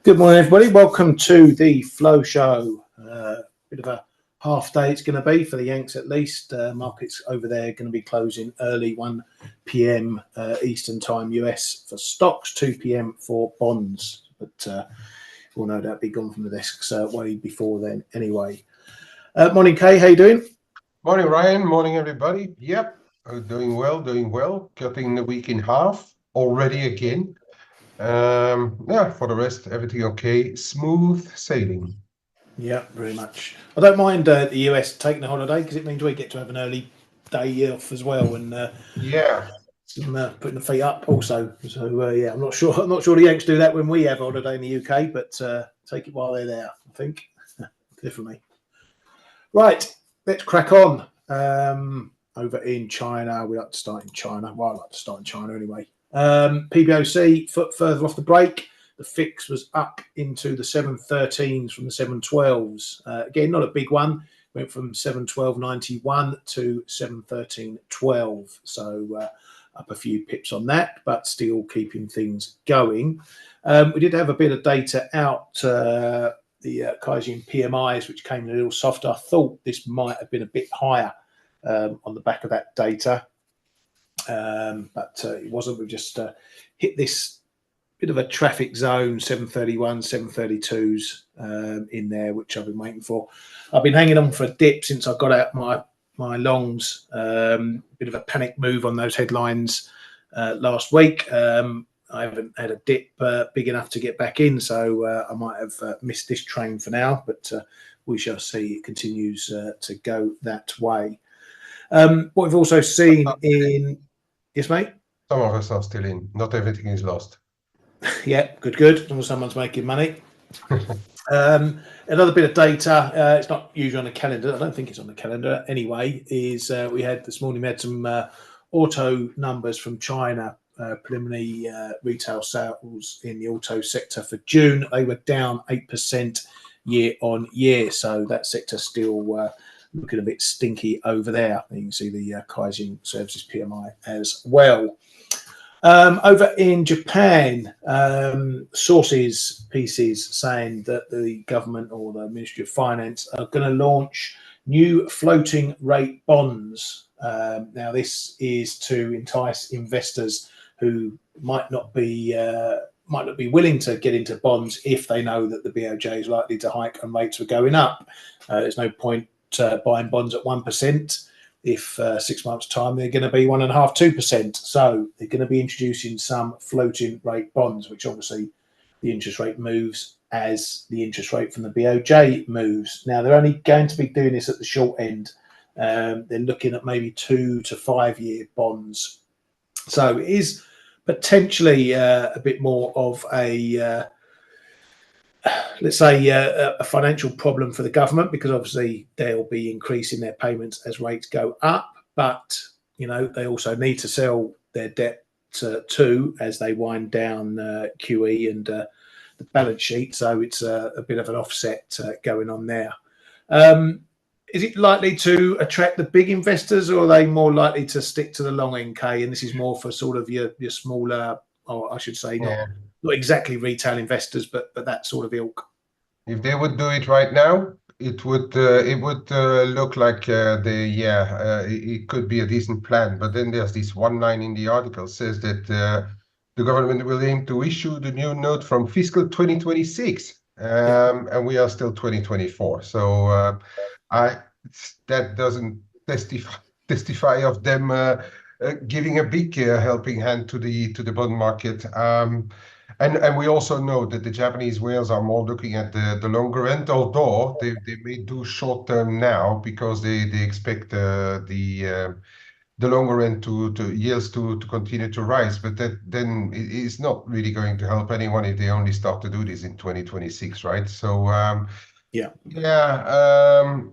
Good morning, everybody. Welcome to the Flow Show. Bit of a half day it's going to be for the Yanks at least. Markets over there going to be closing early, 1 p.m. Eastern Time US for stocks, 2 p.m. for bonds. But we'll no doubt be gone from the desks way before then anyway. Morning, Kay. How you doing? Morning, Ryan. Morning, everybody. Yep, doing well. Cutting the week in half already again. Yeah, for the rest, everything okay. Smooth sailing. Yeah, very much. I don't mind the US taking a holiday because it means we get to have an early day off as well, and Yeah, putting the feet up also. So yeah, I'm not sure the Yanks do that when we have a holiday in the UK, but take it while they're there. I think definitely. Right, let's crack on. Over in China, we like to start in China. Well, I like to start in China anyway. PBOC foot further off the break. The fix was up into the 713s from the 712s. Again, not a big one. Went from 712.91 to 713.12. So up a few pips on that, but still keeping things going. We did have a bit of data out, the Caixin PMIs, which came a little softer. I thought this might have been a bit higher on the back of that data. But it wasn't. We've just hit this bit of a traffic zone, 731, 732s in there, which I've been waiting for. I've been hanging on for a dip since I got out my longs. Bit of a panic move on those headlines last week. I haven't had a dip big enough to get back in, so I might have missed this train for now, but we shall see. It continues to go that way. What we've also seen in... Yes, mate? some of us are still in. Not everything is lost. Yeah, good. As long as someone's making money. Another bit of data, it's not usually on the calendar. I don't think it's on the calendar anyway, is we had this morning, we had some auto numbers from China, preliminary retail sales in the auto sector for June. They were down 8% year on year. So that sector still looking a bit stinky over there. You can see the Caixin Services PMI as well. Over in Japan, sources pieces saying that the government or the Ministry of Finance are going to launch new floating rate bonds. Now, this is to entice investors who might not be willing to get into bonds if they know that the BOJ is likely to hike and rates are going up. There's no point buying bonds at 1%. If 6 months' time they're going to be 1.5%, 2%. So they're going to be introducing some floating rate bonds, which obviously the interest rate moves as the interest rate from the BOJ moves. Now, they're only going to be doing this at the short end. They're looking at maybe 2 to 5 year bonds. So it is potentially a bit more of a... let's say a financial problem for the government, because obviously they'll be increasing their payments as rates go up, but you know they also need to sell their debt too as they wind down QE and the balance sheet. So it's a bit of an offset going on there. Is it likely to attract the big investors, or are they more likely to stick to the long end, K? And this is more for sort of your smaller, or I should say, not exactly retail investors, but that sort of ilk. If they would do it right now, it would look like it could be a decent plan. But then there's this one line in the article says that the government will aim to issue the new note from fiscal 2026, and we are still 2024. So that doesn't testify of them giving a big helping hand to the bond market. And we also know that the Japanese whales are more looking at the longer end, although they may do short term now because they expect the longer end to yields to continue to rise. But that then is not really going to help anyone if they only start to do this in 2026, right? So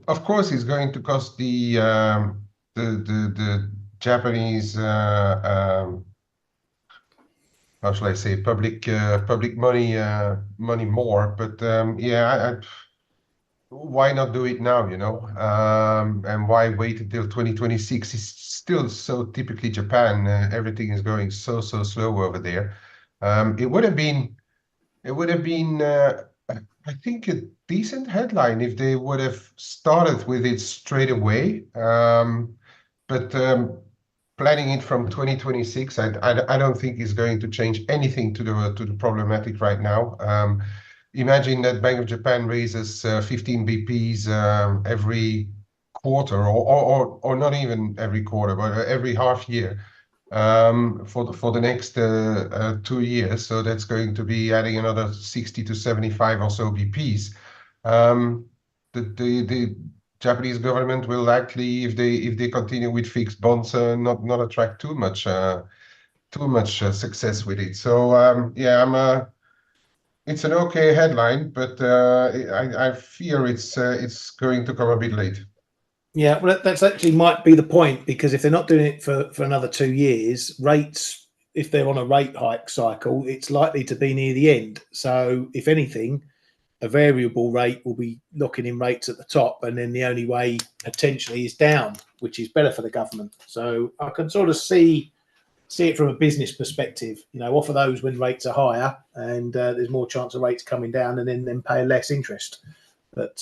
of course it's going to cost the Japanese how shall I say, public money more, but why not do it now, you know? And why wait until 2026? It's still so typically Japan. Everything is going so slow over there. It would have been It would have been, I think, a decent headline if they would have started with it straight away. But planning it from 2026, I don't think is going to change anything to the problematic right now. Imagine that Bank of Japan raises 15 BPs every quarter, or not even every quarter, but every half year for the next 2 years. So that's going to be adding another 60 to 75 or so BPs. The Japanese government will likely, if they continue with fixed bonds, not attract too much success with it. So yeah, it's an okay headline, but I fear it's going to come a bit late. Yeah, well, that's actually might be the point, because if they're not doing it for another 2 years, rates, if they're on a rate hike cycle, it's likely to be near the end. So if anything, a variable rate will be locking in rates at the top, and then the only way potentially is down, which is better for the government. So I can sort of see it from a business perspective. Offer those when rates are higher, and there's more chance of rates coming down, and then pay less interest. But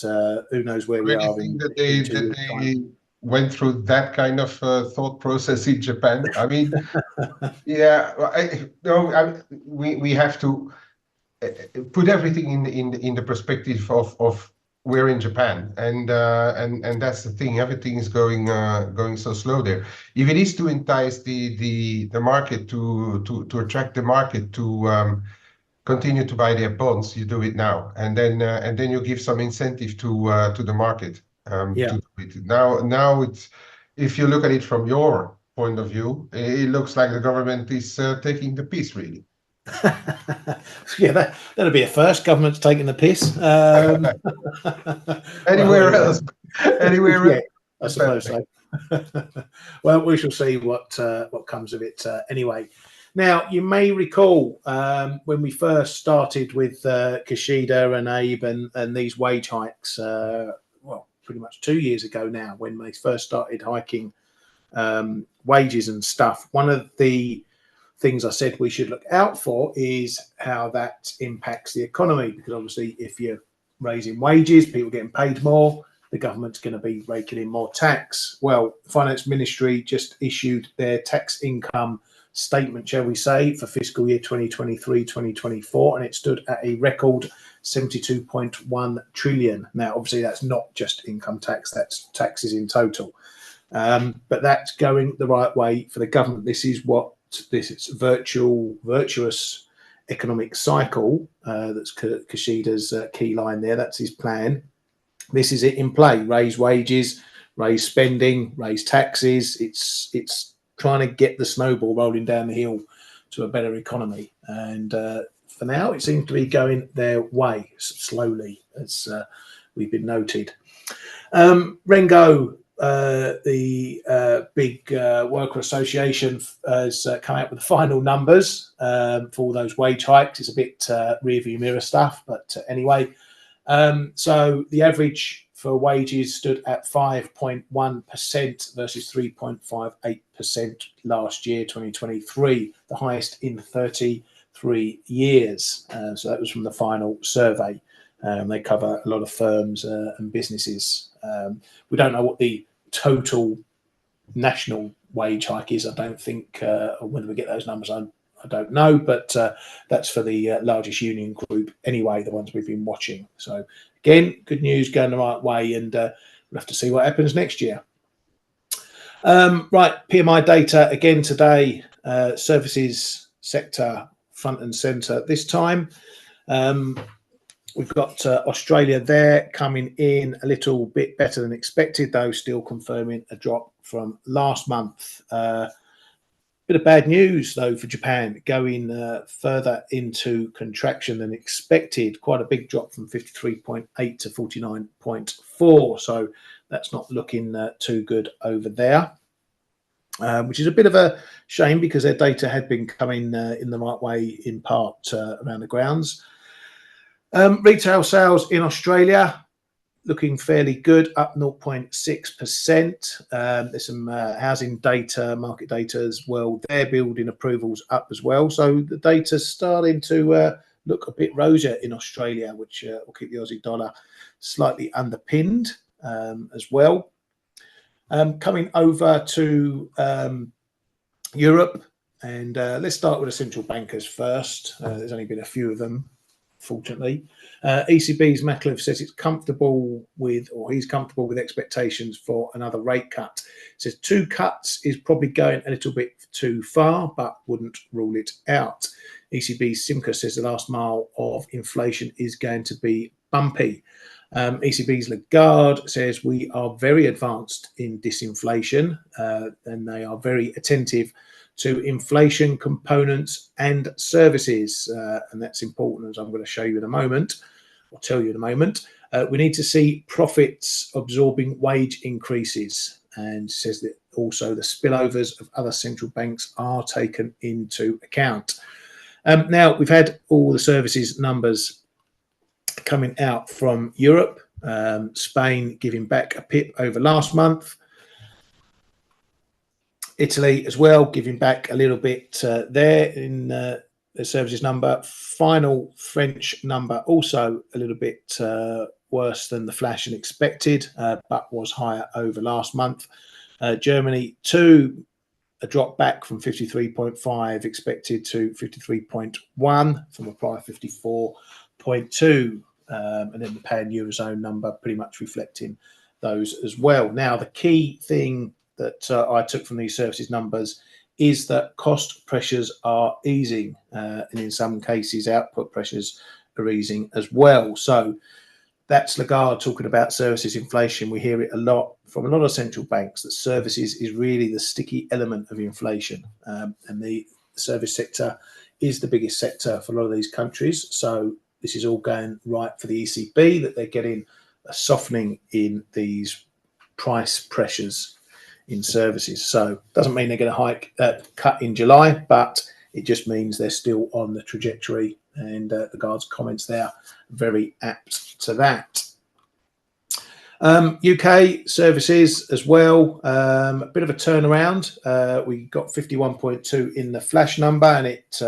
who knows where we Really are think in that 2 years' time. they went through that kind of thought process in Japan? I mean, yeah, no, we have to put everything in the perspective of we're in Japan, and that's the thing. Everything is going so slow there. If it is to entice the market to attract the market to continue to buy their bonds, you do it now, and then you give some incentive to the market Yeah. to do it. Now it's, if you look at it from your point of view, it looks like the government is taking the piss, really. Yeah, that'll be a first. Government's taking the piss. Anywhere Well, else, anywhere yeah, else, I suppose so. Well, we shall see what comes of it anyway. Now, you may recall when we first started with Kishida and Abe and these wage hikes, well, pretty much 2 years ago now, when they first started hiking wages and stuff. One of the things I said we should look out for is how that impacts the economy, because obviously if you're raising wages, people getting paid more, the government's going to be raking in more tax. Well, the Finance Ministry just issued their tax income statement, shall we say, for fiscal year 2023-2024, and it stood at a record 72.1 trillion. Now, obviously, that's not just income tax, that's taxes in total. But that's going the right way for the government. This is virtuous economic cycle. That's Kishida's key line there. That's his plan. This is it in play: raise wages, raise spending, raise taxes. It's trying to get the snowball rolling down the hill to a better economy. And for now, it seems to be going their way slowly, as we've been noted. Rengo, the big worker association, has come out with the final numbers for all those wage hikes. It's a bit rearview mirror stuff, but anyway. So the average for wages stood at 5.1% versus 3.58% last year, 2023, the highest in 33 years. So that was from the final survey. They cover a lot of firms and businesses. We don't know what the total national wage hike is. I don't think, when we get those numbers, I don't know, but that's for the largest union group anyway, the ones we've been watching. So again, good news, going the right way, and we'll have to see what happens next year. Right, PMI data again today, services sector front and centre this time. We've got Australia there coming in a little bit better than expected, though still confirming a drop from last month. Bit of bad news, though, for Japan, going further into contraction than expected. Quite a big drop from 53.8 to 49.4. So that's not looking too good over there, which is a bit of a shame, because their data had been coming in the right way, in part around the grounds. Retail sales in Australia looking fairly good, up 0.6%. There's some housing data, market data as well. Their building approvals up as well. So the data's starting to look a bit rosier in Australia, which will keep the Aussie dollar slightly underpinned as well. Coming over to Europe, and let's start with the central bankers first. There's only been a few of them, fortunately. ECB's Matlev says it's comfortable with, or he's comfortable with expectations for another rate cut. Says 2 cuts is probably going a little bit too far, but wouldn't rule it out. ECB's Simca says the last mile of inflation is going to be bumpy. ECB's Lagarde says we are very advanced in disinflation, and they are very attentive to inflation components and services, and that's important, as I'm going to show you in a moment, or tell you in a moment. We need to see profits absorbing wage increases, and says that also the spillovers of other central banks are taken into account. Now, we've had all the services numbers coming out from Europe. Spain giving back a pip over last month. Italy as well, giving back a little bit there in the services number. Final French number also a little bit worse than the flash and expected, but was higher over last month. Germany too, a drop back from 53.5 expected to 53.1 from a prior 54.2. And then the pan-Eurozone number pretty much reflecting those as well. Now, the key thing that I took from these services numbers is that cost pressures are easing, and in some cases output pressures are easing as well. So that's Lagarde talking about services inflation. We hear it a lot from a lot of central banks that services is really the sticky element of inflation, and the service sector is the biggest sector for a lot of these countries. So this is all going right for the ECB, that they're getting a softening in these price pressures in services. So doesn't mean they're going to cut in July, but it just means they're still on the trajectory, and Lagarde's comments there very apt to that. UK services as well, a bit of a turnaround. We got 51.2 in the flash number, and it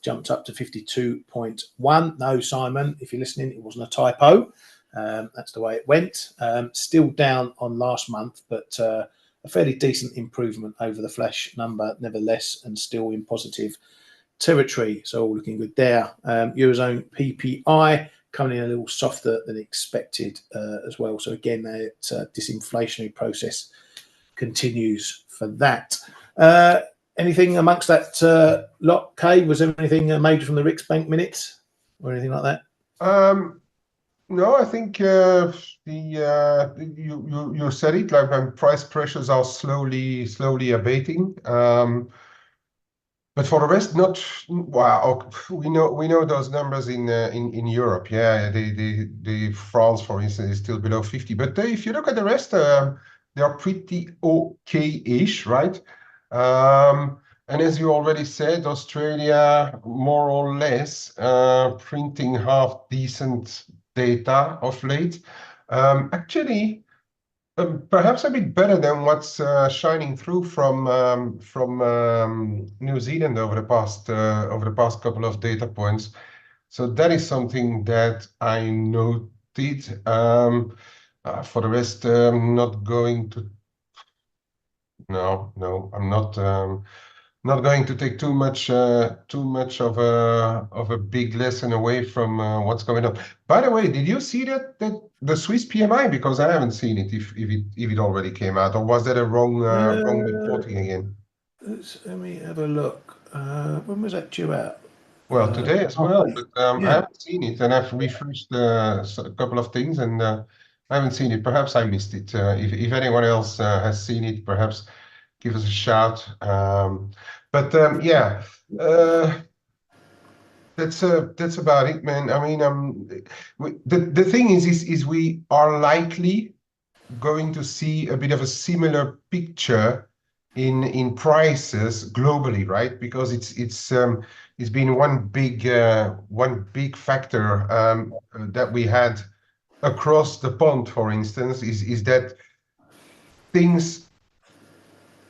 jumped up to 52.1. No, Simon, if you're listening, it wasn't a typo. That's the way it went. Still down on last month, but a fairly decent improvement over the flash number, nevertheless, and still in positive territory. So all looking good there. Eurozone PPI coming in a little softer than expected as well. So again, that disinflationary process continues for that. Anything amongst that lot, Kay? Was there anything major from the Riksbank minutes or anything like that? No, I think you said it. Like price pressures are slowly abating. But for the rest, not wow. We know those numbers in Europe. Yeah, the France, for instance, is still below 50. But if you look at the rest, they are pretty okay-ish, right? And as you already said, Australia more or less printing half decent data of late. Actually, perhaps a bit better than what's shining through from New Zealand over the past couple of data points. So that is something that I noted. For the rest, not going to. No, I'm not going to take too much of a big lesson away from what's going on. By the way, did you see that the Swiss PMI? Because I haven't seen it. If it already came out, or was that a wrong reporting again? Let me have a look. When was that due out? Well, today as well, but I yeah. haven't seen it, and I've refreshed a couple of things, and I haven't seen it. Perhaps I missed it. If anyone else has seen it, perhaps give us a shout. Yeah, that's about it, man. I mean, the thing is we are likely going to see a bit of a similar picture in prices globally, right? Because it's been one big factor that we had across the pond, for instance, is that things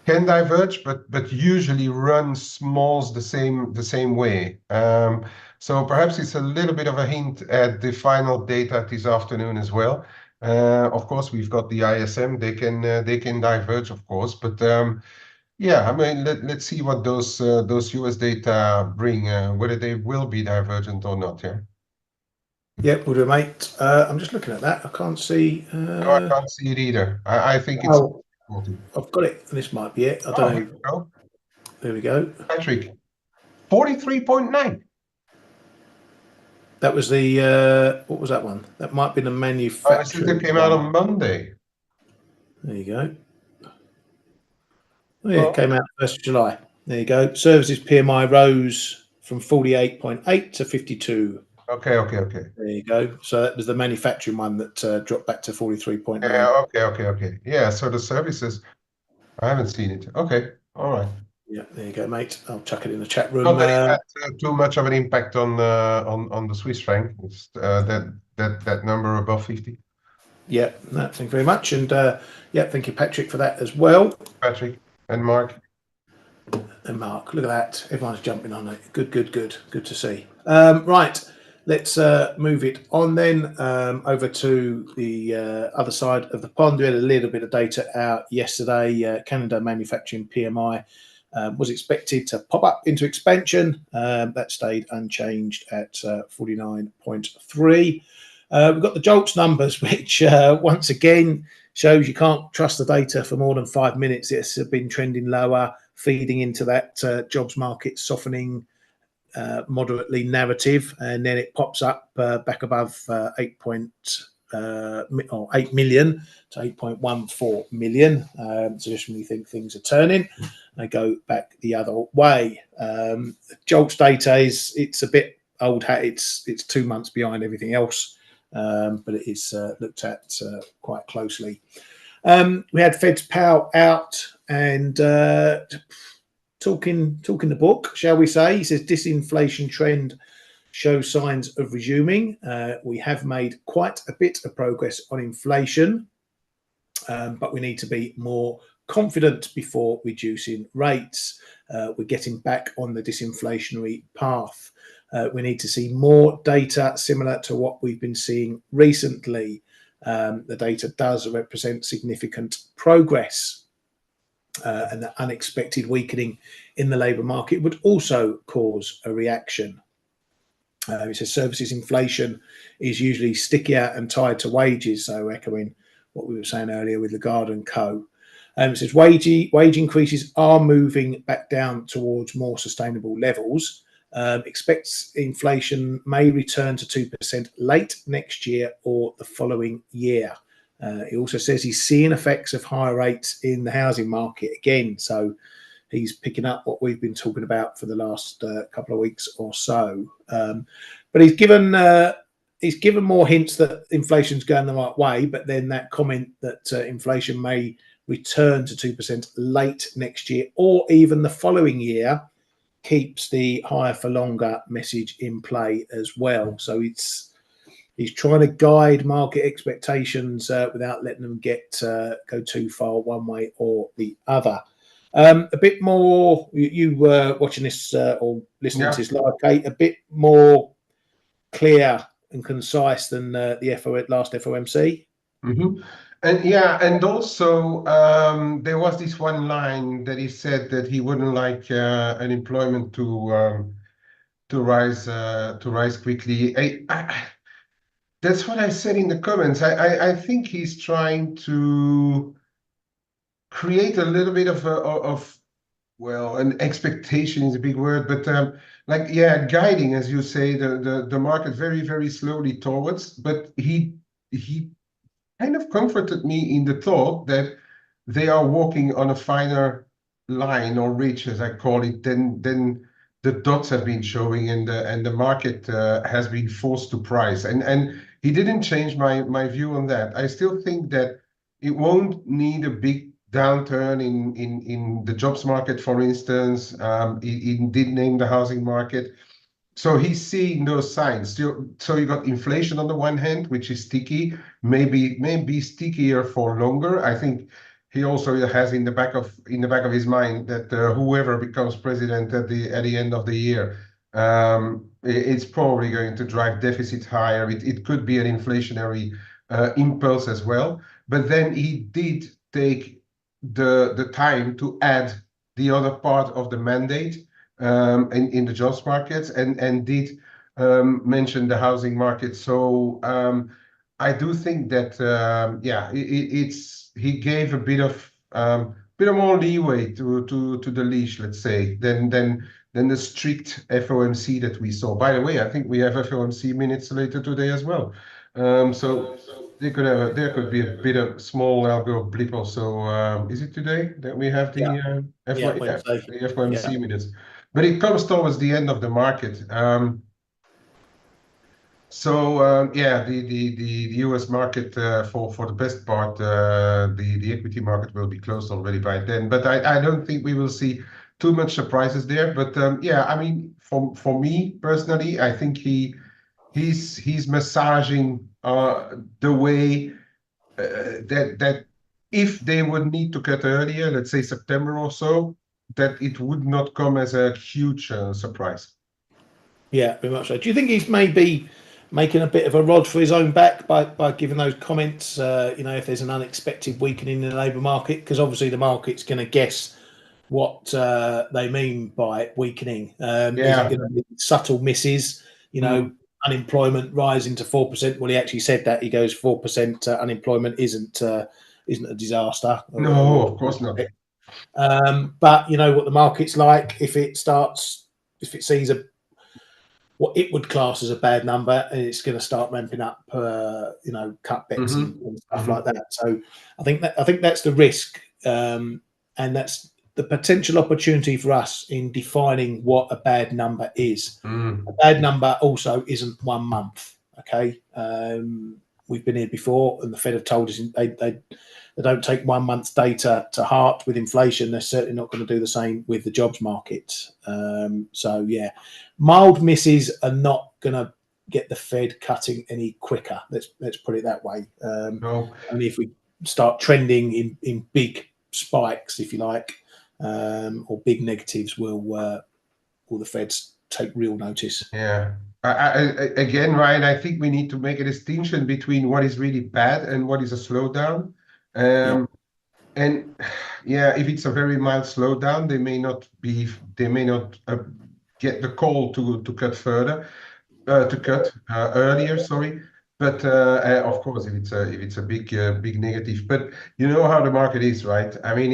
can diverge, but usually run smalls the same way. So perhaps it's a little bit of a hint at the final data this afternoon as well. Of course, we've got the ISM. They can diverge, of course, but yeah, I mean, let's see what those US data bring, whether they will be divergent or not. Yeah. Yep, we'll do, mate. I'm just looking at that. I can't see. No, I can't see it either. I think it's Oh, I've got it. This might be it. I Oh, don't here know. we go. There we go. Patrick, 43.9. That was the what was that one? That might be the I said that manufacturing came out one. on Monday. There you go. Oh, yeah, it Oh, came out 1st of July. There you go. Services PMI rose from 48.8 to 52. okay. There you go. So that was the manufacturing one that dropped back to 43.9. Yeah, okay. Yeah, so the services, I haven't seen it. Okay, all right. Yeah, there you go, mate. I'll chuck it in the chat room. Not that it had too much of an impact on the Swiss franc. It's that number above 50. Yeah, no, thank you very much. And yeah, thank you, Patrick, for that as well. Patrick and Mark. And Mark, look at that. Everyone's jumping on it. Good to see. Right, let's move it on then over to the other side of the pond. We had a little bit of data out yesterday. Canada manufacturing PMI was expected to pop up into expansion. That stayed unchanged at 49.3. We've got the JOLTS numbers, which once again shows you can't trust the data for more than 5 minutes. It's been trending lower, feeding into that jobs market softening moderately narrative, and then it pops up back above 8 million to 8.14 million. So just when you think things are turning, they go back the other way. JOLTS data it's a bit old hat. It's 2 months behind everything else, but it is looked at quite closely. We had Fed's Powell out and talking the book, shall we say. He says disinflation trend shows signs of resuming. We have made quite a bit of progress on inflation, but we need to be more confident before reducing rates. We're getting back on the disinflationary path. We need to see more data similar to what we've been seeing recently. The data does represent significant progress. And the unexpected weakening in the labour market would also cause a reaction. It says services inflation is usually stickier and tied to wages, so echoing what we were saying earlier with Lagarde and co. It says wage increases are moving back down towards more sustainable levels. Expects inflation may return to 2% late next year or the following year. He also says he's seeing effects of higher rates in the housing market again. So he's picking up what we've been talking about for the last couple of weeks or so. But he's given more hints that inflation's going the right way. But then that comment that inflation may return to 2% late next year or even the following year keeps the higher for longer message in play as well. So he's trying to guide market expectations without letting them go too far one way or the other. A bit more, you were watching this or listening to this live, Kate, a bit more clear and concise than the last FOMC. Mm-hmm. And also there was this one line that he said that he wouldn't like unemployment to rise quickly. That's what I said in the comments. I think he's trying to create a little bit of well, an expectation is a big word, but guiding, as you say, the market very slowly towards. But he kind of comforted me in the thought that they are walking on a finer line or ridge, as I call it, than the dots have been showing, and the market has been forced to price. And he didn't change my view on that. I still think that it won't need a big downturn in the jobs market, for instance. He did name the housing market. So he's seeing those signs. So you got inflation on the one hand, which is sticky, maybe stickier for longer. I think he also has in the back of his mind that whoever becomes president at the end of the year, it's probably going to drive deficits higher. It could be an inflationary impulse as well. But then he did take the time to add the other part of the mandate in the jobs markets and did mention the housing market. So I do think that yeah, he gave a bit of more leeway to the leash, let's say, than the strict FOMC that we saw. By the way, I think we have FOMC minutes later today as well. So there could be a bit of small algo blip also. Is it today that we have the the FOMC minutes? But it comes towards the end of the market. So yeah, the US market for the best part, the equity market will be closed already by then. But I don't think we will see too much surprises there. But yeah, I mean, for me personally, I think he's massaging the way that if they would need to cut earlier, let's say September or so, that it would not come as a huge surprise. Yeah, very much so. Do you think he's maybe making a bit of a rod for his own back by giving those comments? You know, if there's an unexpected weakening in the labour market, because obviously the market's going to guess what they mean by weakening. Is it going to be subtle misses? You know, unemployment rising to 4%. Well, he actually said that. He goes 4% unemployment isn't a disaster. No, of course not. But you know what the market's like. If it sees what it would class as a bad number, and it's going to start ramping up, you know, cut bets and stuff like that. So I think that's the risk, and that's the potential opportunity for us in defining what a bad number is. A bad number also isn't 1 month. Okay, we've been here before, and the Fed have told us they don't take 1 month's data to heart with inflation. They're certainly not going to do the same with the jobs market. So yeah, mild misses are not going to get the Fed cutting any quicker. Let's put it that way. No. Only if we start trending in big spikes, if you like, or big negatives, will the Feds take real notice. Yeah. Again, Ryan, I think we need to make a distinction between what is really bad and what is a slowdown. And yeah, if it's a very mild slowdown, they may not get the call to cut further, earlier. Sorry, but of course, if it's a big negative. But you know how the market is, right? I mean,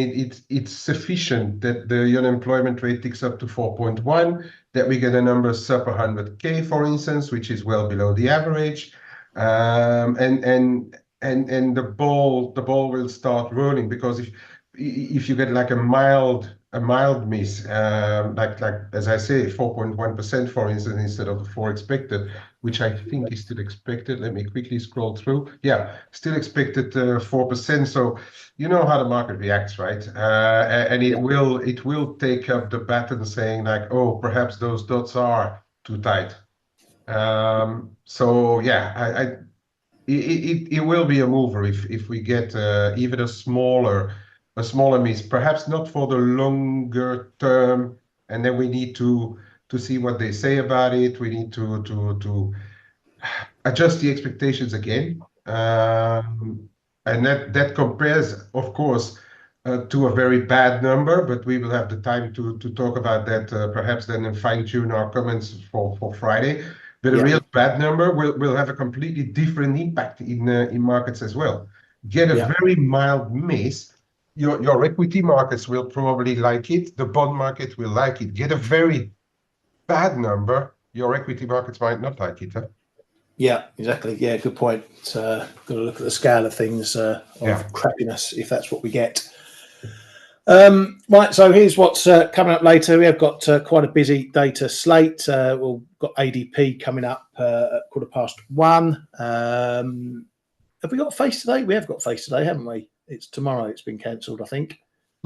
it's sufficient that the unemployment rate ticks up to 4.1, that we get a number sub 100K, for instance, which is well below the average, and the ball will start rolling, because if you get like a mild miss, like as I say, 4.1%, for instance, instead of the 4 expected, which I think is still expected. Let me quickly scroll through. Yeah, still expected 4%. So you know how the market reacts, right? And it will take up the baton, saying like, oh, perhaps those dots are too tight. So yeah, it will be a mover if we get even a smaller miss, perhaps not for the longer term, and then we need to see what they say about it. We need to adjust the expectations again, and that compares, of course, to a very bad number. But we will have the time to talk about that, perhaps then, and fine tune our comments for Friday. But a real bad number will have a completely different impact in markets as well. Get a very mild miss, your equity markets will probably like it. The bond market will like it. Get a very bad number, your equity markets might not like it. Huh? Yeah, exactly. Yeah, good point. Got to look at the scale of things, of crappiness, if that's what we get. Right, so here's what's coming up later. We have got quite a busy data slate. We've got ADP coming up at 1:15. Have we got Face today? We have got Face today, haven't we? It's tomorrow. It's been cancelled, I think.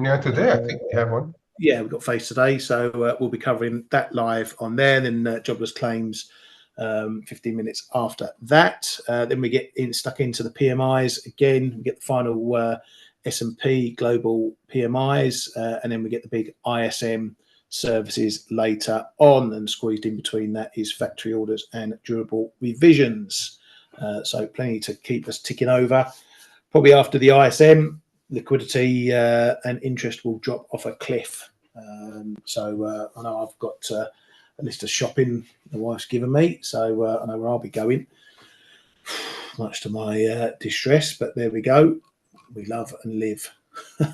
Yeah, today I think we have one. Yeah, we've got Face today, so we'll be covering that live on there. Then jobless claims 15 minutes after that. Then we get stuck into the PMIs again. We get the final S&P global PMIs, and then we get the big ISM services later on, and squeezed in between that is factory orders and durable revisions. So plenty to keep us ticking over. Probably after the ISM, liquidity and interest will drop off a cliff. So I know I've got a list of shopping the wife's given me, so I know where I'll be going, much to my distress, but there we go. We love and live,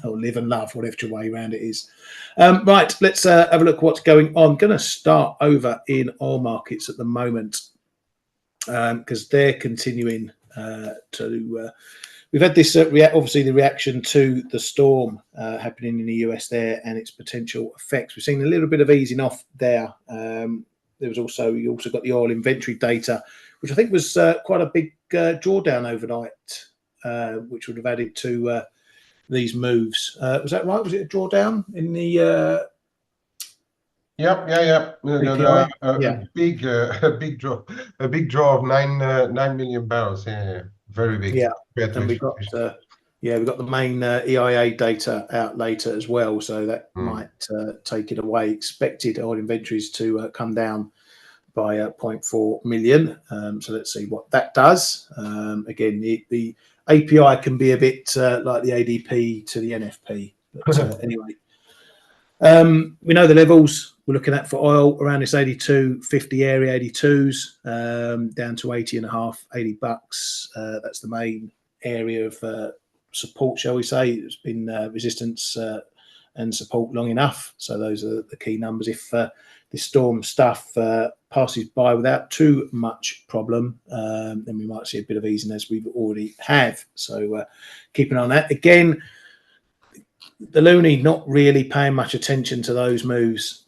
or live and love, whatever way around it is. Right, let's have a look at what's going on. Going to start over in oil markets at the moment, because they're continuing to... We've had this, obviously, the reaction to the storm happening in the US there and its potential effects. We've seen a little bit of easing off there. There was also, you also got the oil inventory data, which I think was quite a big drawdown overnight, which would have added to these moves. Was that right? Was it a drawdown in the... Yeah. Yeah. A big draw of 9 million barrels. Yeah. Very big. Yeah, and we got we got the main EIA data out later as well, so that might take it away. Expected oil inventories to come down by 0.4 million. So let's see what that does. Again, the API can be a bit like the ADP to the NFP, but anyway. We know the levels we're looking at for oil around this 82.50 area, 82s, down to 80.5, $80. That's the main area of support, shall we say. It's been resistance and support long enough. So those are the key numbers. If this storm stuff passes by without too much problem, then we might see a bit of easing as we've already have. So keep an eye on that. Again, the loonie not really paying much attention to those moves.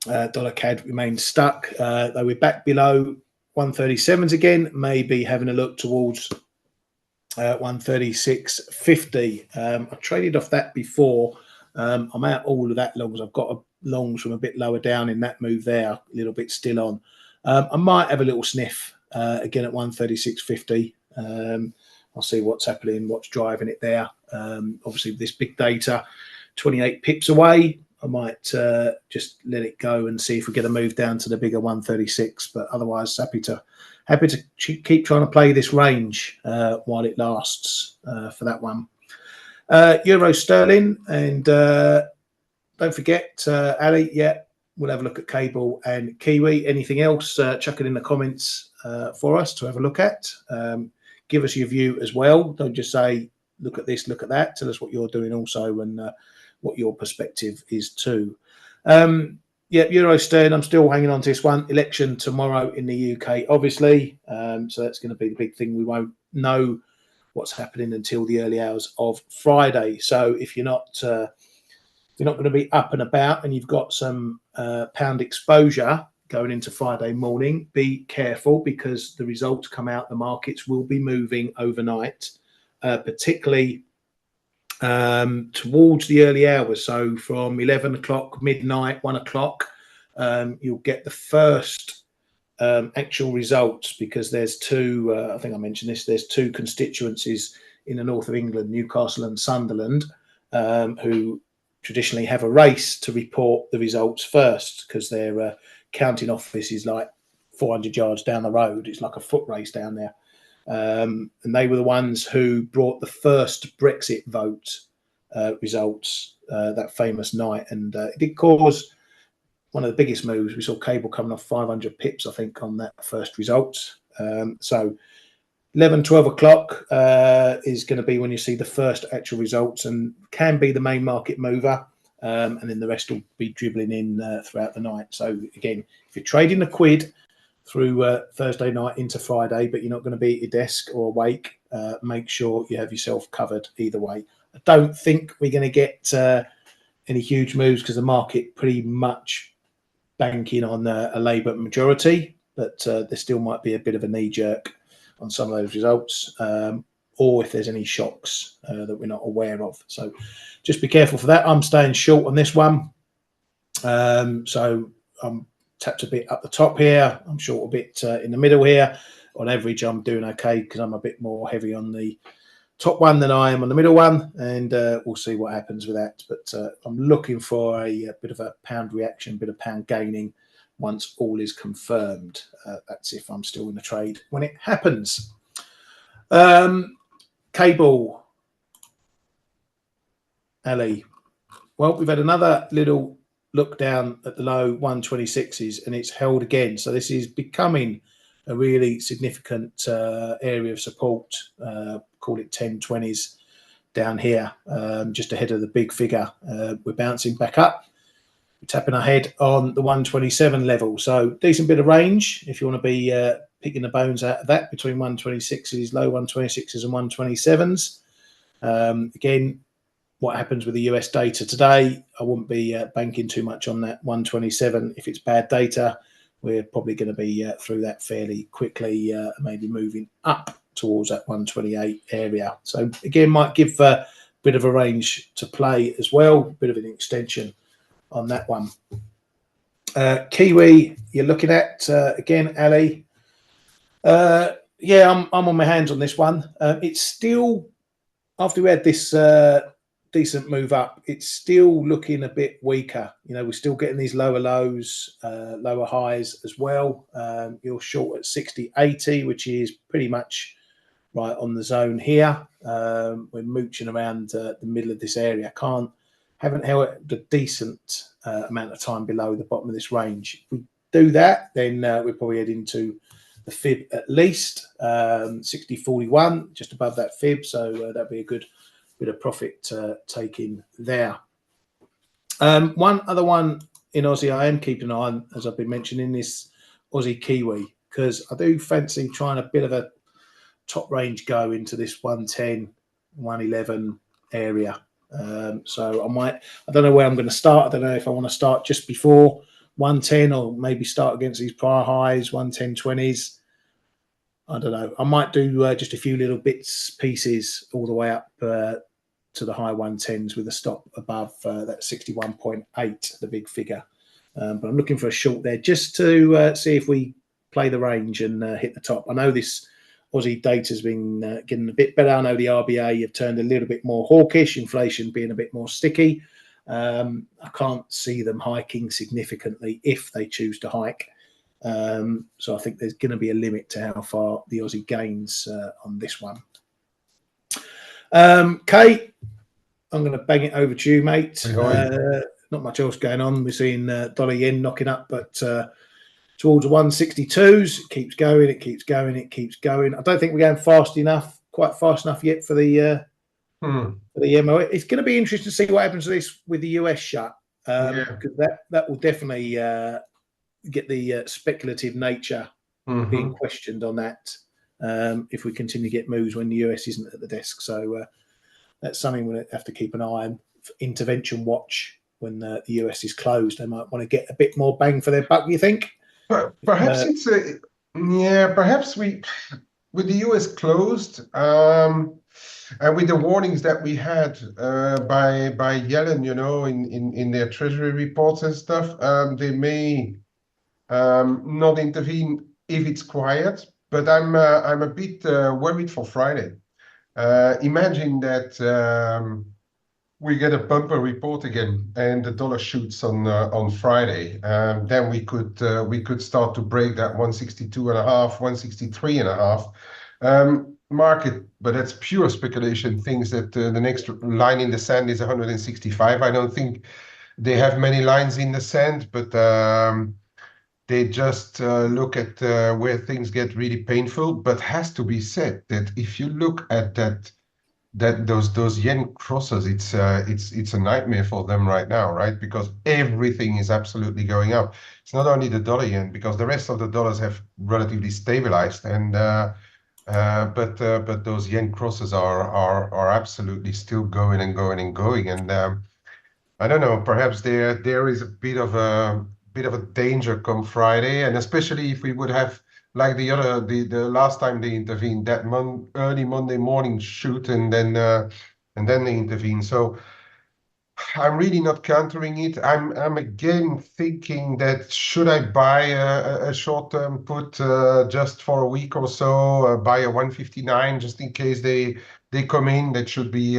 Dollar CAD remains stuck, though we're back below 137s again, maybe having a look towards 136.50. I traded off that before. I'm out all of that longs. I've got a longs from a bit lower down in that move there, a little bit still on. I might have a little sniff again at 136.50. I'll see what's happening, what's driving it there. Obviously, this big data, 28 pips away. I might just let it go and see if we get a move down to the bigger 136. But otherwise, happy to keep trying to play this range while it lasts for that one. Euro sterling, and don't forget, Ali. Yeah, we'll have a look at cable and Kiwi. Anything else? Chuck it in the comments for us to have a look at. Give us your view as well. Don't just say, look at this, look at that. Tell us what you're doing also, and what your perspective is too. Euro sterling, I'm still hanging on to this one. Election tomorrow in the UK, obviously. So that's going to be the big thing. We won't know what's happening until the early hours of Friday. So if you're not going to be up and about and you've got some pound exposure going into Friday morning, be careful, because the results come out, the markets will be moving overnight, particularly towards the early hours. So from 11 o'clock, midnight, 1 o'clock, you'll get the first actual results, because there's two, I think I mentioned this, there's two constituencies in the north of England, Newcastle and Sunderland, who traditionally have a race to report the results first, because their counting office is like 400 yards down the road. It's like a foot race down there. And they were the ones who brought the first Brexit vote results that famous night. And it did cause one of the biggest moves. We saw cable coming off 500 pips, I think, on that first result. So 11, 12 o'clock is going to be when you see the first actual results, and can be the main market mover. And then the rest will be dribbling in throughout the night. So again, if you're trading a quid through Thursday night into Friday, but you're not going to be at your desk or awake, make sure you have yourself covered either way. I don't think we're going to get any huge moves, because the market pretty much banking on a Labour majority, but there still might be a bit of a knee jerk on some of those results, or if there's any shocks that we're not aware of. So just be careful for that. I'm staying short on this one. So I'm tapped a bit up the top here. I'm short a bit in the middle here. On average, I'm doing okay, because I'm a bit more heavy on the top one than I am on the middle one, and we'll see what happens with that. But I'm looking for a bit of a pound reaction, bit of pound gaining once all is confirmed. That's if I'm still in the trade when it happens. Cable, Ali. Well, we've had another little look down at the low 126s, and it's held again. So this is becoming a really significant area of support. Call it 1020s down here, just ahead of the big figure. We're bouncing back up, we're tapping our head on the 127 level. So decent bit of range if you want to be picking the bones out of that between 126s, low 126s and 127s. Again, what happens with the US data today, I wouldn't be banking too much on that 127. If it's bad data, we're probably going to be through that fairly quickly, maybe moving up towards that 128 area. So again, might give a bit of a range to play as well, a bit of an extension on that one. Kiwi, you're looking at again, Ali. Yeah, I'm on my hands on this one. It's still, after we had this decent move up, it's still looking a bit weaker. You know, we're still getting these lower lows, lower highs as well. You're short at 60.80, which is pretty much right on the zone here. We're mooching around the middle of this area. Haven't held a decent amount of time below the bottom of this range. If we do that, then we're probably heading to the fib at least, 60.41, just above that fib. So that'd be a good bit of profit taking there. One other one in Aussie I am keeping an eye on, as I've been mentioning, this Aussie Kiwi, because I do fancy trying a bit of a top range go into this 110, 111 area. So I don't know where I'm going to start. I don't know if I want to start just before 110 or maybe start against these prior highs, 110.20s. I don't know. I might do just a few little bits, pieces all the way up to the high 110s with a stop above that 61.8, the big figure. But I'm looking for a short there just to see if we play the range and hit the top. I know this Aussie data has been getting a bit better. I know the RBA have turned a little bit more hawkish, inflation being a bit more sticky. I can't see them hiking significantly if they choose to hike. So I think there's going to be a limit to how far the Aussie gains on this one. Kate, I'm going to bang it over to you, mate. Not much else going on. We're seeing dollar yen knocking up, but towards 162s. It keeps going. It keeps going. It keeps going. I don't think we're going quite fast enough yet for the MO. It's going to be interesting to see what happens to this with the US shut, because that will definitely get the speculative nature being questioned on that if we continue to get moves when the US isn't at the desk. So that's something we'll have to keep an eye on. Intervention watch when the US is closed. They might want to get a bit more bang for their buck, you think? Perhaps perhaps with the US closed, and with the warnings that we had by Yellen, you know, in their treasury reports and stuff, they may not intervene if it's quiet. But I'm a bit worried for Friday. Imagine that we get a bumper report again, and the dollar shoots on Friday. Then we could start to break that 162.5, 163.5 market. But that's pure speculation. Thinks that the next line in the sand is 165. I don't think they have many lines in the sand, but they just look at where things get really painful. But has to be said that if you look at those yen crosses, it's a nightmare for them right now, right? Because everything is absolutely going up. It's not only the dollar yen, because the rest of the dollars have relatively stabilized, and but those yen crosses are absolutely still going and going and going. And I don't know, perhaps there is a bit of a danger come Friday, and especially if we would have, like the last time they intervened, that early Monday morning shoot, and then they intervene. So I'm really not countering it. I'm again thinking that should I buy a short-term put just for a week or so, buy a 159 just in case they they come in, that should be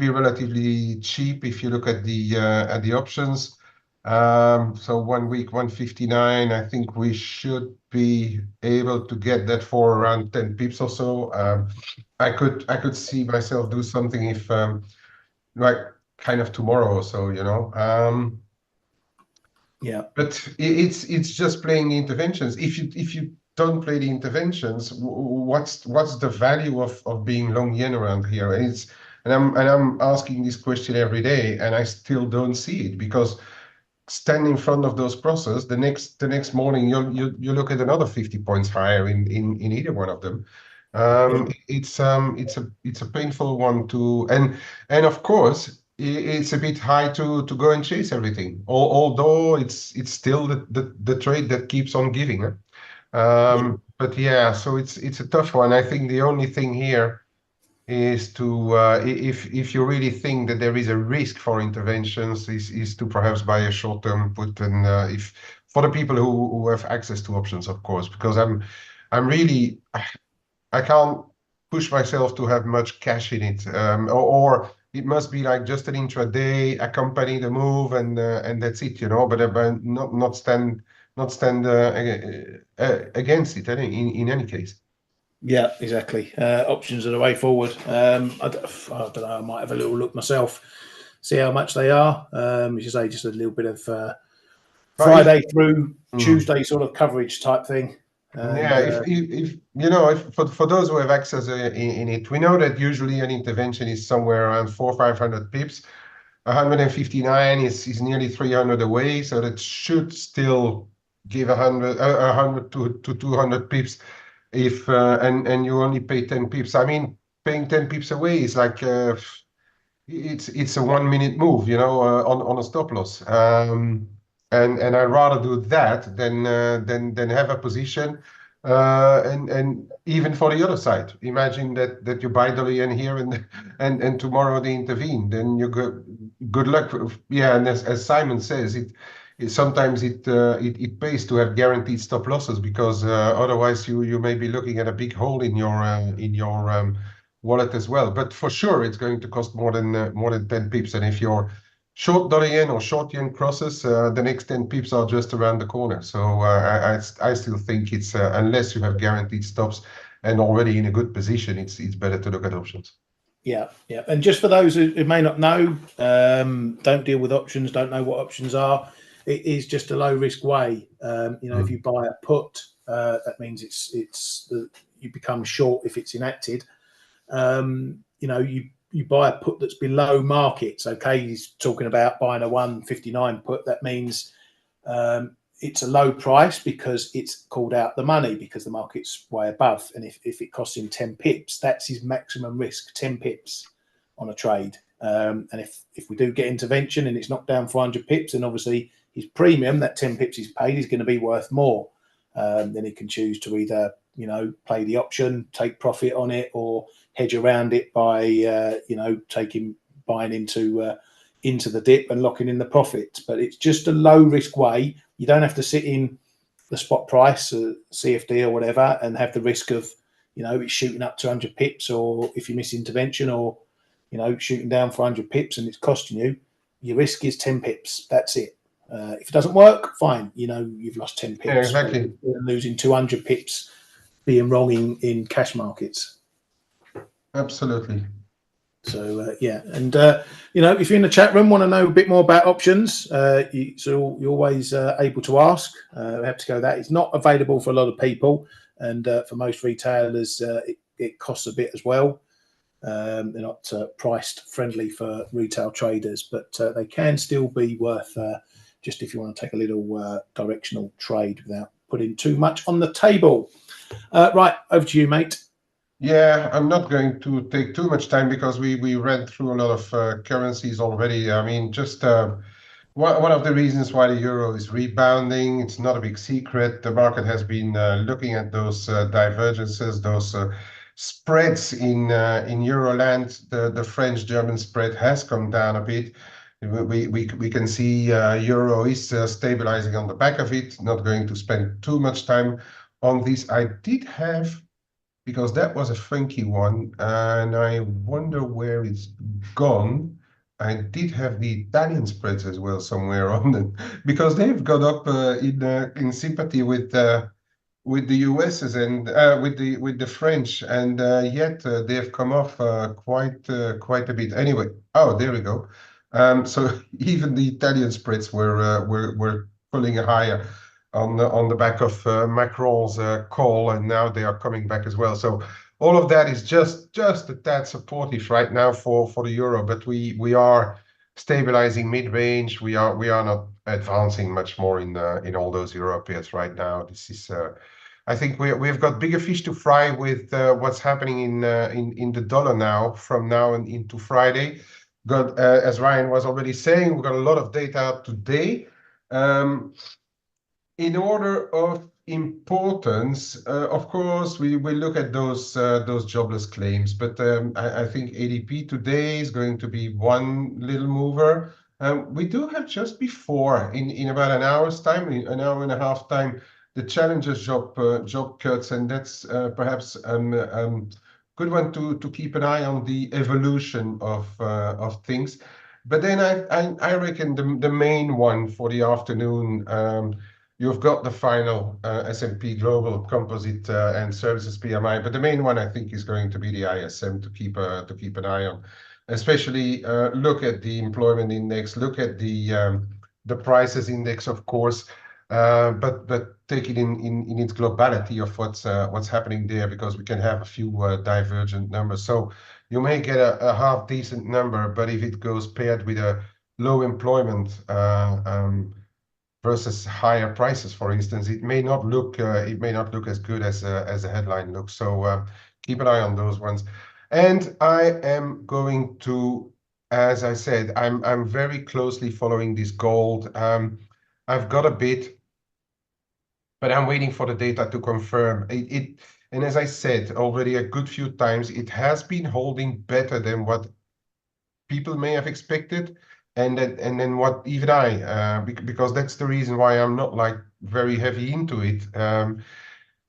relatively cheap if you look at the options. So 1 week 159. I think we should be able to get that for around 10 pips or so. I could see myself do something if like kind of tomorrow or so, you know. Yeah. But it's just playing the interventions. If you don't play the interventions, what's the value of being long yen around here? And I'm asking this question every day, and I still don't see it, because stand in front of those process, the next morning you look at another 50 points higher in either one of them. It's a painful one to, and of course it's a bit high to go and chase everything. Although it's still the trade that keeps on giving. But yeah, so it's a tough one. I think the only thing here is to if you really think that there is a risk for interventions, is to perhaps buy a short-term put, and if for the people who have access to options, of course, because I'm really I can't push myself to have much cash in it, or it must be like just an intraday, accompany the move, and that's it, you know. But not stand against it in any case. Yeah, exactly. Options are the way forward. I don't know. I might have a little look myself, see how much they are. As you say, just a little bit of Friday through Tuesday sort of coverage type thing. Yeah, if you know, if for those who have access in it, we know that usually an intervention is somewhere around 400-500 pips. 159 is nearly 300 away, so that should still give 100 to 200 pips. If and you only pay 10 pips. I mean, paying 10 pips away is like it's a 1 minute move, you know, on a stop loss. And I'd rather do that than have a position. And even for the other side, imagine that you buy dollar yen here and tomorrow they intervene, then you go good luck. Yeah, and as Simon says, sometimes it pays to have guaranteed stop losses, because otherwise you may be looking at a big hole in your wallet as well. But for sure, it's going to cost more than 10 pips. And if you're short dollar yen or short yen crosses, the next 10 pips are just around the corner. So I still think it's unless you have guaranteed stops and already in a good position, it's better to look at options. Yeah, yeah. And just for those who may not know, don't deal with options, don't know what options are, it is just a low risk way. If you buy a put, that means you become short if it's enacted. You buy a put that's below market. So Kay's talking about buying a 159 put. That means it's a low price because it's called out the money, because the market's way above. And if it costs him 10 pips, that's his maximum risk, 10 pips on a trade. And if we do get intervention and it's knocked down 400 pips, then obviously his premium, that 10 pips he's paid, is going to be worth more. Then he can choose to either play the option, take profit on it, or hedge around it by buying into the dip and locking in the profits. But it's just a low risk way. You don't have to sit in the spot price, CFD or whatever, and have the risk of it's shooting up 200 pips, or if you miss intervention, or shooting down 400 pips and it's costing you. Your risk is 10 pips. That's it. If it doesn't work, fine. You've lost 10 pips. Yeah, exactly. Losing 200 pips, being wrong in cash markets. Absolutely. So yeah, and if you're in the chat room, want to know a bit more about options, so you're always able to ask. We have to go that it's not available for a lot of people, and for most retailers, it costs a bit as well. They're not priced friendly for retail traders, but they can still be worth just if you want to take a little directional trade without putting too much on the table. Right, over to you, mate. Yeah, I'm not going to take too much time because we ran through a lot of currencies already. I mean, just one of the reasons why the euro is rebounding, it's not a big secret. The market has been looking at those divergences, those spreads in Euroland. The French-German spread has come down a bit. We can see euro is stabilizing on the back of it. Not going to spend too much time on this. I did have because that was a funky one, and I wonder where it's gone. I did have the Italian spreads as well somewhere on them, because they've got up in sympathy with the US's and with the French, and yet they've come off quite a bit. Anyway, oh, there we go. So even the Italian spreads were pulling higher on the back of Macron's call, and now they are coming back as well. So all of that is just a tad supportive right now for the euro, but we are stabilizing mid-range. We are not advancing much more in all those euro pairs right now. This is I think we've got bigger fish to fry with what's happening in the dollar now from now and into Friday. Got as Ryan was already saying, we've got a lot of data out today. In order of importance, of course, we will look at those jobless claims, but I think ADP today is going to be one little mover. We do have just before, in about an hour's time, an hour and a half time, the challengers job cuts, and that's perhaps good one to keep an eye on the evolution of things. But then I reckon the main one for the afternoon. You've got the final S&P Global Composite and Services PMI, but the main one I think is going to be the ISM to keep an eye on. Especially look at the employment index, look at the prices index, of course, but take it in its globality of what's happening there, because we can have a few divergent numbers. So you may get a half decent number, but if it goes paired with a low employment versus higher prices, for instance, it may not look as good as a headline looks. So keep an eye on those ones. And I am going to, as I said, I'm very closely following this gold. I've got a bit, but I'm waiting for the data to confirm it. And as I said already a good few times, it has been holding better than what people may have expected, and then what even because that's the reason why I'm not like very heavy into it.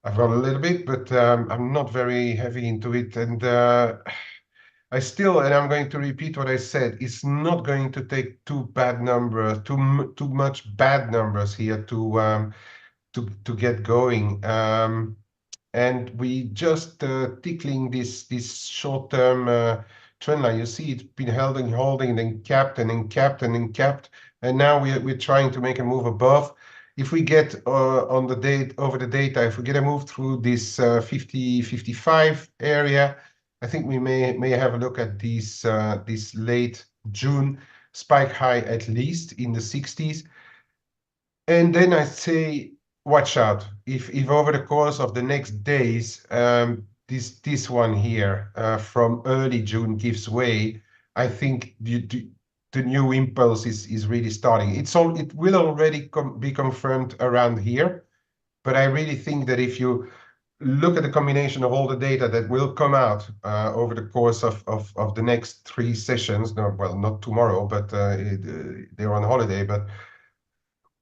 I've got a little bit, but I'm not very heavy into it, and I still, and I'm going to repeat what I said, it's not going to take too much bad numbers here to get going. And we just tickling this short-term trend line. You see it's been holding, then capped, and then capped, and then capped, and now we're trying to make a move above. If we get on the date over the data, if we get a move through this 50-55 area, I think we may have a look at this late June spike high, at least in the 60s. And then I say, watch out. If over the course of the next days, this one here from early June gives way, I think the new impulse is really starting. It will already be confirmed around here, but I really think that if you look at the combination of all the data that will come out over the course of the next 3 sessions, no, well, not tomorrow, but they're on holiday, but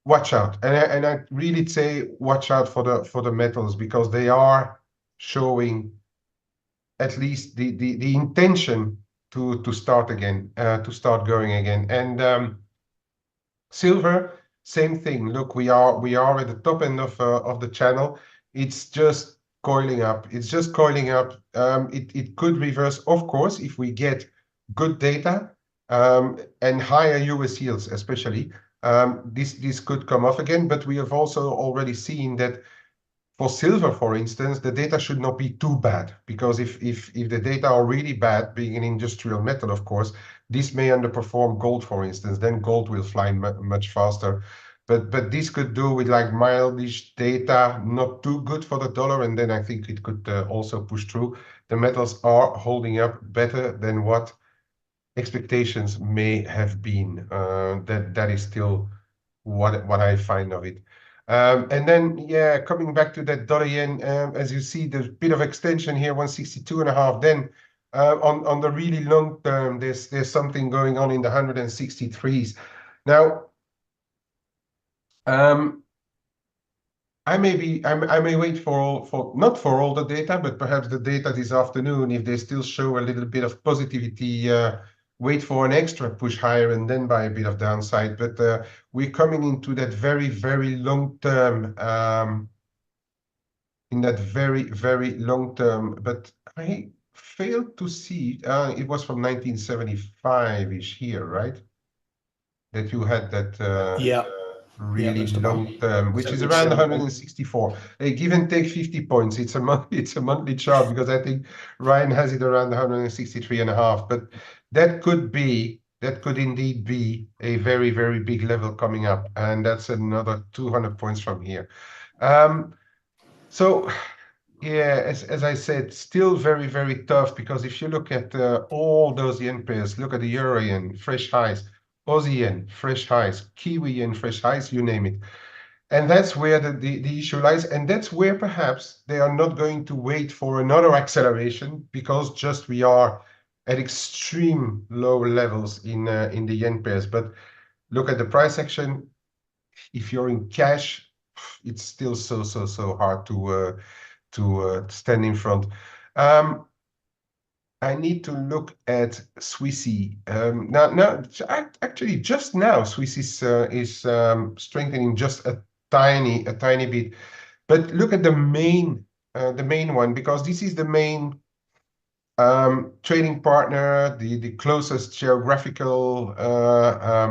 watch out. And I really say watch out for the metals, because they are showing at least the intention to start again, to start going again. And silver, same thing. Look, we are at the top end of the channel. It's just coiling up. It's just coiling up. It could reverse, of course, if we get good data and higher US yields, especially. This could come off again, but we have also already seen that for silver, for instance, the data should not be too bad, because if the data are really bad, being an industrial metal, of course, this may underperform gold, for instance. Then gold will fly much faster. But this could do with like mildish data, not too good for the dollar, and then I think it could also push through. The metals are holding up better than what expectations may have been. That is still what I find of it. And then, yeah, coming back to that dollar yen, as you see, there's a bit of extension here, 162.5. Then on the really long term, there's something going on in the 163s. Now, I may wait for not for all the data, but perhaps the data this afternoon, if they still show a little bit of positivity, wait for an extra push higher and then buy a bit of downside. But we're coming into that very, very long term, in that very, very long term. But I failed to see, it was from 1975-ish here, right? That you had that Yeah, yeah, really that's the one. long term, which is around 77. 164. Give and take 50 points. It's a it's a monthly chart because I think Ryan has it around 163 and a half. But that could indeed be a very, very big level coming up, and that's another 200 points from here. So yeah, as I said, still very, very tough because if you look at all those yen pairs, look at the euro yen, fresh highs, Aussie yen, fresh highs, Kiwi yen, fresh highs, you name it. And that's where the issue lies. And that's where perhaps they are not going to wait for another acceleration because just we are at extreme low levels in the yen pairs. But look at the price action. If you're in cash, it's still so hard to stand in front. I need to look at Swissy. Now, actually, just now, Swiss is strengthening just a tiny bit. But look at the main one because this is the main trading partner, the closest geographical uh,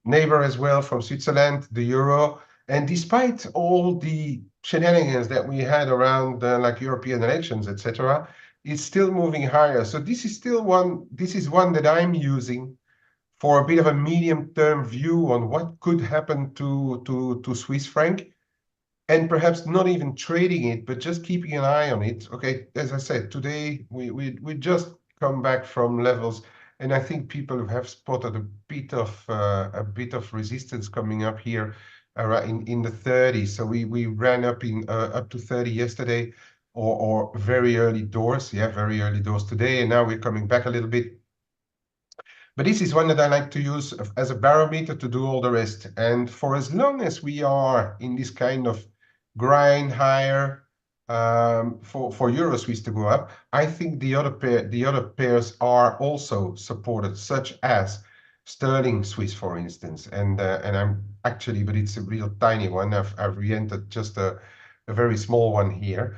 neighbor as well from Switzerland, the euro. And despite all the shenanigans that we had around like European elections, etc., it's still moving higher. So this is still one. This is one that I'm using for a bit of a medium-term view on what could happen to Swiss franc, and perhaps not even trading it, but just keeping an eye on it. Okay, as I said, today we just come back from levels, and I think people have spotted a bit of resistance coming up here in the 30s. So we ran up to 30 yesterday, or very early doors, yeah, very early doors today, and now we're coming back a little bit. But this is one that I like to use as a barometer to do all the rest. And for as long as we are in this kind of grind higher for Euro Swiss to go up, I think the other pairs are also supported, such as Sterling Swiss, for instance. And I'm actually, but it's a real tiny one. I've re-entered just a very small one here.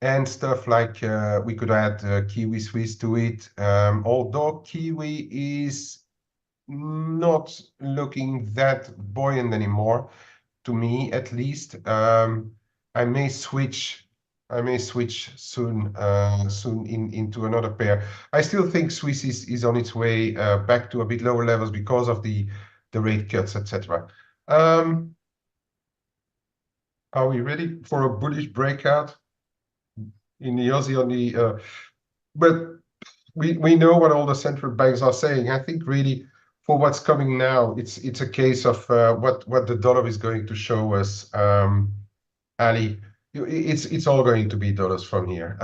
And stuff like we could add Kiwi Swiss to it, although Kiwi is not looking that buoyant anymore, to me at least. I may switch. I may switch soon, into another pair. I still think Swiss is on its way back to a bit lower levels because of the rate cuts, etc. Are we ready for a bullish breakout in the Aussie on the? But we know what all the central banks are saying. I think really for what's coming now, it's a case of what the dollar is going to show us, Ali. It's all going to be dollars from here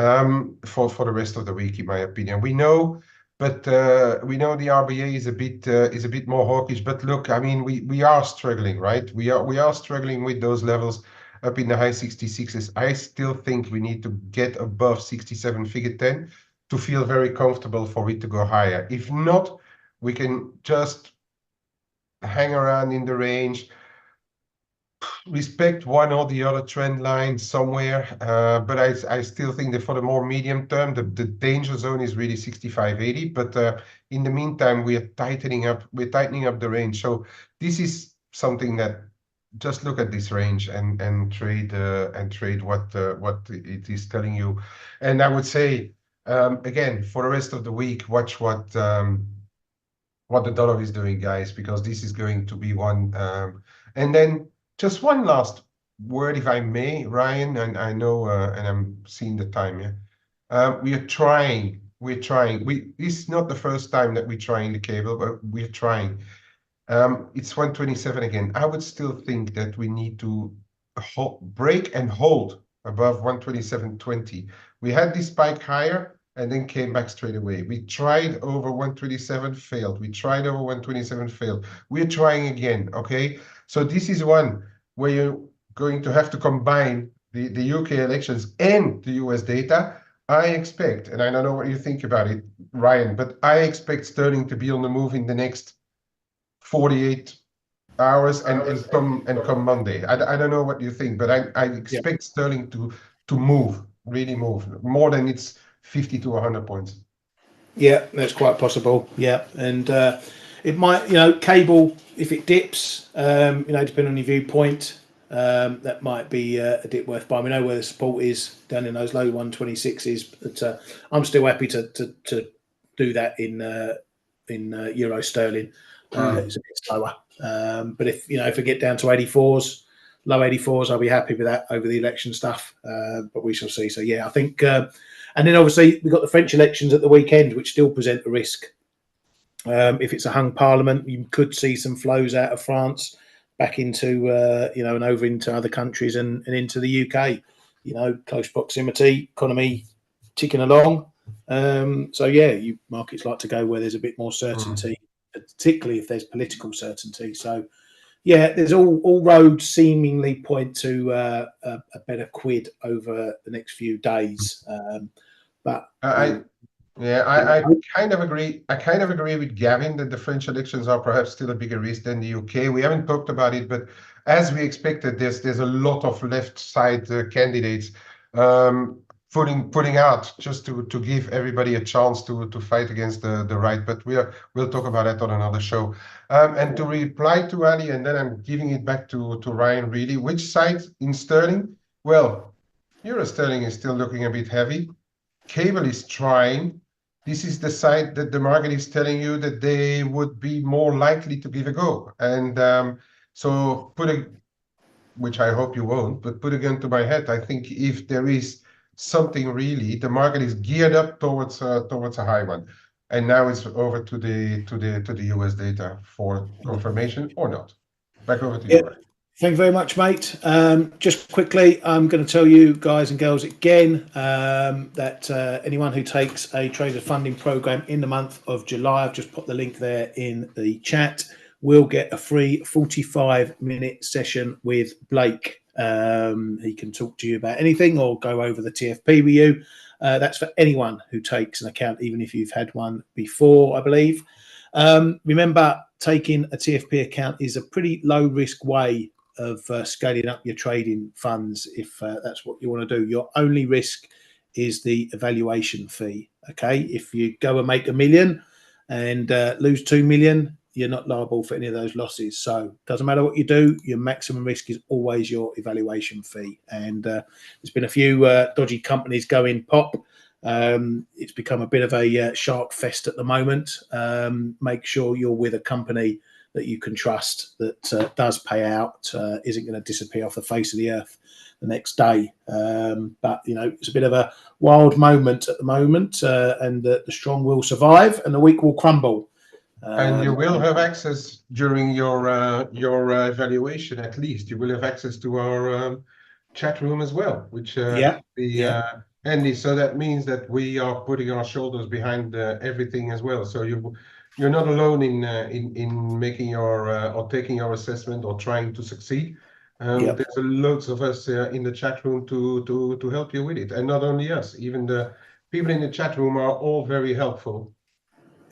for the rest of the week, in my opinion. We know, but we know the RBA is a bit more hawkish. But look, I mean, we are struggling, right? We are struggling with those levels up in the high 66s. I still think we need to get above 67 figure 10 to feel very comfortable for it to go higher. If not, we can just hang around in the range, respect one or the other trend line somewhere. But I still think that for the more medium term, the danger zone is really 65.80. But in the meantime, we're tightening up the range. So this is something that just look at this range and trade what it is telling you. And I would say again, for the rest of the week, watch what the dollar is doing, guys, because this is going to be one. And then just one last word, if I may, Ryan, and I know, and I'm seeing the time here. We are trying. We're trying. This is not the first time that we're trying the cable, but we're trying. It's 127 again. I would still think that we need to break and hold above 127.20. We had this spike higher and then came back straight away. We tried over 127, failed. We tried over 127, failed. We're trying again, okay? So this is one where you're going to have to combine the UK elections and the US data. I expect, and I don't know what you think about it, Ryan, but I expect sterling to be on the move in the next 48 hours and come Monday. I don't know what you think, but I expect sterling to move, really move, more than its 50 to 100 points. Yeah, that's quite possible. Yeah, and it might, cable, if it dips, depending on your viewpoint, that might be a dip worth buying. We know where the support is down in those low 126s, but I'm still happy to do that in euro sterling. It's a bit slower, but if we get down to 84s, low 84s, I'll be happy with that over the election stuff. But we shall see. So yeah, I think. And then obviously we've got the French elections at the weekend, which still present a risk. If it's a hung parliament, you could see some flows out of France back into, and over into other countries and into the UK. Close proximity, economy ticking along. So yeah, markets like to go where there's a bit more certainty, particularly if there's political certainty. So yeah, there's all roads seemingly point to a better quid over the next few days. But I kind of agree. I kind of agree with Gavin that the French elections are perhaps still a bigger risk than the UK. We haven't talked about it, but as we expected, there's a lot of left side candidates putting out just to give everybody a chance to fight against the right. But we'll talk about that on another show. And to reply to Ali, and then I'm giving it back to Ryan. Really, which side in sterling? Well, euro sterling is still looking a bit heavy. Cable is trying. This is the side that the market is telling you that they would be more likely to give a go. And so which I hope you won't, but put a gun to my head. I think if there is something really, the market is geared up towards a high one, and now it's over to the US data for confirmation or not. Back over to you, Ryan. Thank you very much, mate. Just quickly, I'm going to tell you guys and girls again that anyone who takes a trader funding program in the month of July, I've just put the link there in the chat, will get a free 45-minute session with Blake. He can talk to you about anything or go over the TFP with you. That's for anyone who takes an account, even if you've had one before, I believe. Remember, taking a TFP account is a pretty low-risk way of scaling up your trading funds if that's what you want to do. Your only risk is the evaluation fee. Okay, if you go and make $1 million and lose 2 million, you're not liable for any of those losses. So doesn't matter what you do, your maximum risk is always your evaluation fee. And there's been a few dodgy companies going pop. It's become a bit of a shark fest at the moment. Make sure you're with a company that you can trust, that does pay out, isn't going to disappear off the face of the earth the next day. But it's a bit of a wild moment at the moment, and the strong will survive and the weak will crumble. And you will have access during your evaluation. At least you will have access to our chat room as well, which Andy. So that means that we are putting our shoulders behind everything as well. So you're not alone in making your or taking your assessment or trying to succeed. There's loads of us in the chat room to help you with it, and not only us, even the people in the chat room are all very helpful.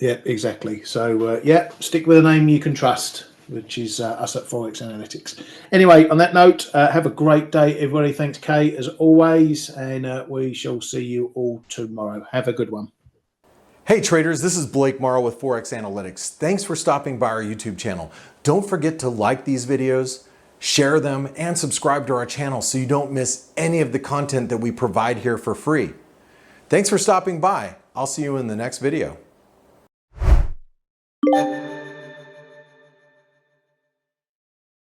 Yeah, exactly. So stick with a name you can trust, which is us at ForexAnalytix. Anyway, on that note, have a great day, everybody. Thanks, Kay, as always, and we shall see you all tomorrow. Have a good one. Hey traders, this is Blake Morrow with ForexAnalytix. Thanks for stopping by our YouTube channel. Don't forget to like these videos, share them, and subscribe to our channel so you don't miss any of the content that we provide here for free. Thanks for stopping by. I'll see you in the next video.